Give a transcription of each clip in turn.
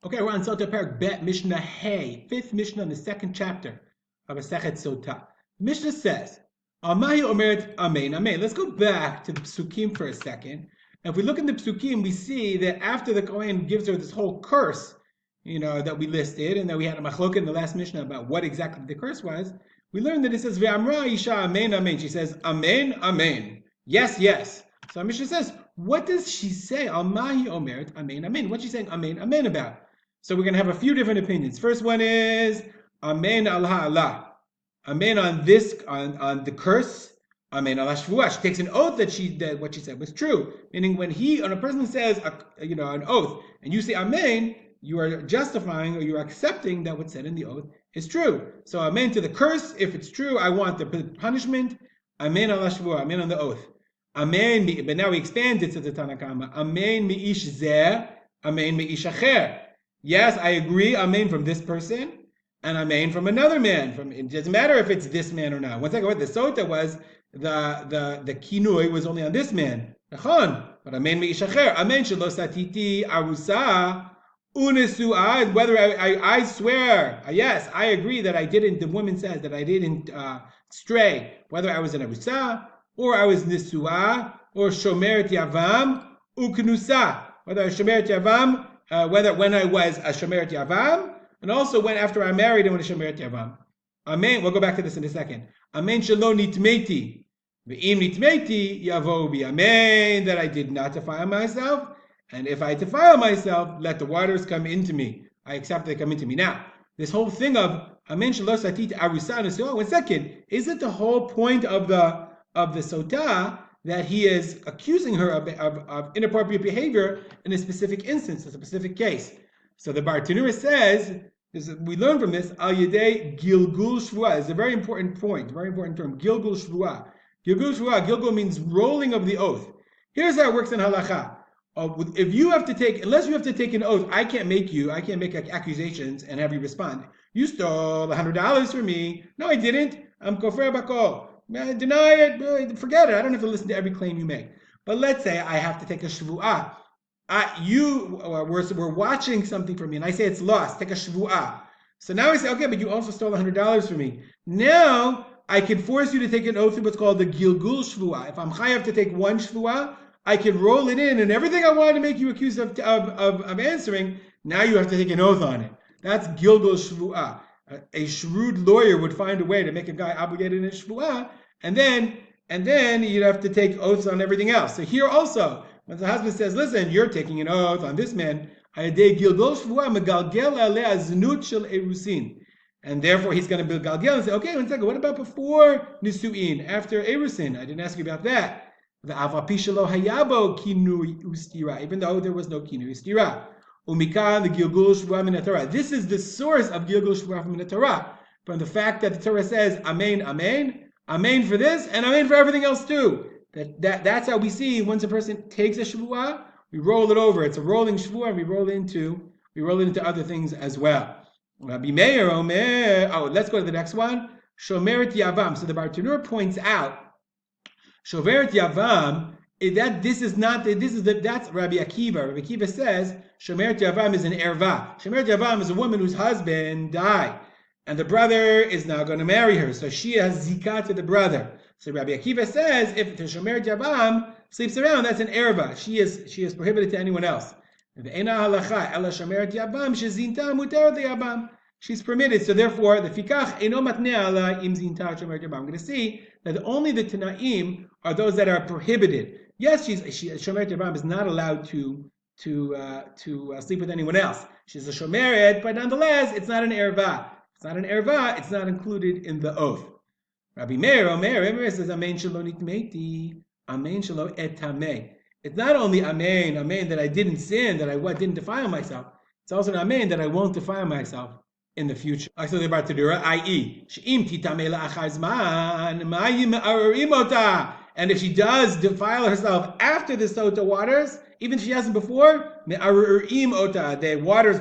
Okay, we're on Sotah Parak Bet Mishnah Hey, fifth Mishnah in the second chapter of Masechet Sotah. Mishnah says, Amahi Omeret Amen, Amen. Let's go back to the Psukim for a second. And if we look in the Psukim, we see that after the Kohen gives her this whole curse, that we listed, and that we had a machloket in the last Mishnah about what exactly the curse was, we learned that it says, Ve'amra Isha Amen, Amen. She says, Amen, Amen. Yes, yes. So Mishnah says, what does she say? Amahi Omeret Amen, Amen. What's she saying Amen, Amen about? So we're going to have a few different opinions. First one is Amen al ha'ala. Amen on this, on the curse. Amen al shevuah. She takes an oath that what she said was true. Meaning when a person says an oath and you say Amen, you are justifying or you are accepting that what's said in the oath is true. So Amen to the curse. If it's true, I want the punishment. Amen al shevuah. Amen on the oath. Amen. But now we expand it to the Tanakama. Amen mi ish zeh. Amen mi ish acher. Yes, I agree. Amen from this person, and amen from another man. It doesn't matter if it's this man or not. One second, what the sota was, the kinui was only on this man. But amen meishacher. Amen shelo satiti arusa unesuah. Whether I swear, yes, I agree that I didn't. The woman says that I didn't stray. Whether I was an arusa or I was nisuah or shomeret yavam uknusa. Whether I was shomeret yavam. Whether when I was a Shomeret Yavam, and also when after I married and when a Shomeret Yavam. Amen. We'll go back to this in a second. Amen. Shelo nitmeti. Ve'im nitmeti yavo bi. Amen. That I did not defile myself, and if I defile myself, let the waters come into me. I accept they come into me. Now, this whole thing of Amen shelo satit arusa nesuah. 1 second. Isn't the whole point of the Sotah that he is accusing her of inappropriate behavior in a specific instance, a specific case? So the Bartanura says, we learn from this, al yedei gilgul shevuah is a very important point, very important term, gilgul shevuah. Gilgul shevuah, gilgul means rolling of the oath. Here's how it works in halacha. Unless you have to take an oath, I can't make accusations and have you respond. You stole $100 from me. No, I didn't. I'm kofer bakol. Deny it, forget it. I don't have to listen to every claim you make. But let's say I have to take a shevuah. We're watching something from me, and I say it's lost. Take a shevuah. So now I say, okay, but you also stole $100 from me. Now I can force you to take an oath of what's called the gilgul shevuah. If I'm chayav to take one shevuah, I can roll it in, and everything I wanted to make you accused of answering, now you have to take an oath on it. That's gilgul shevuah. A shrewd lawyer would find a way to make a guy obligated in a shevuah, and then you'd have to take oaths on everything else. So here also, when the husband says, listen, you're taking an oath on this man, and therefore he's going to build galgel and say, okay, 1 second, what about before nisuin, after erusin? I didn't ask you about that. Even though there was no kinu ustira. Umikan the gilgul shevuah min Torah. This is the source of gilgul shevuah min Torah, from the fact that the Torah says amen, amen, amen for this, and amen for everything else too. That's how we see once a person takes a shevuah, we roll it over. It's a rolling shevuah, and we roll into other things as well. Rabbi Meir Omer. Oh, let's go to the next one. Shomeret yavam. So the Bartanur points out, Shomeret yavam. That's Rabbi Akiva. Rabbi Akiva says Shomeret Yavam is an erva. Shomeret Yavam is a woman whose husband died, and the brother is now going to marry her, so she has zikah to the brother. So Rabbi Akiva says if the Shomeret Yavam sleeps around, that's an erva. She is prohibited to anyone else. She's permitted, so therefore the fikach eno matneh ala im zinta Shomeret Yavam. I'm going to see that only the Tanaim are those that are prohibited. Yes, Shomeret Yavam is not allowed to sleep with anyone else. She's a Shomeret, but nonetheless, it's not an erva. It's not an erva. It's not included in the oath. Rabbi Meir says, Amen shelo nitmeti, Amen shelo etameh. It's not only Amen that I didn't sin, that I didn't defile myself. It's also an Amen that I won't defile myself in the future. So the Bartanura, i.e., and if she does defile herself after the Sotah waters, even if she hasn't before, the waters,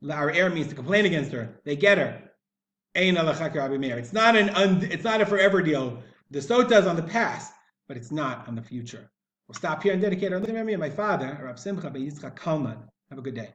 our air means to complain against her. They get her. It's not a forever deal. The Sotah is on the past, but it's not on the future. We'll stop here and dedicate our memory of my father, Rab Simcha ben Yitzchak Kalman. Have a good day.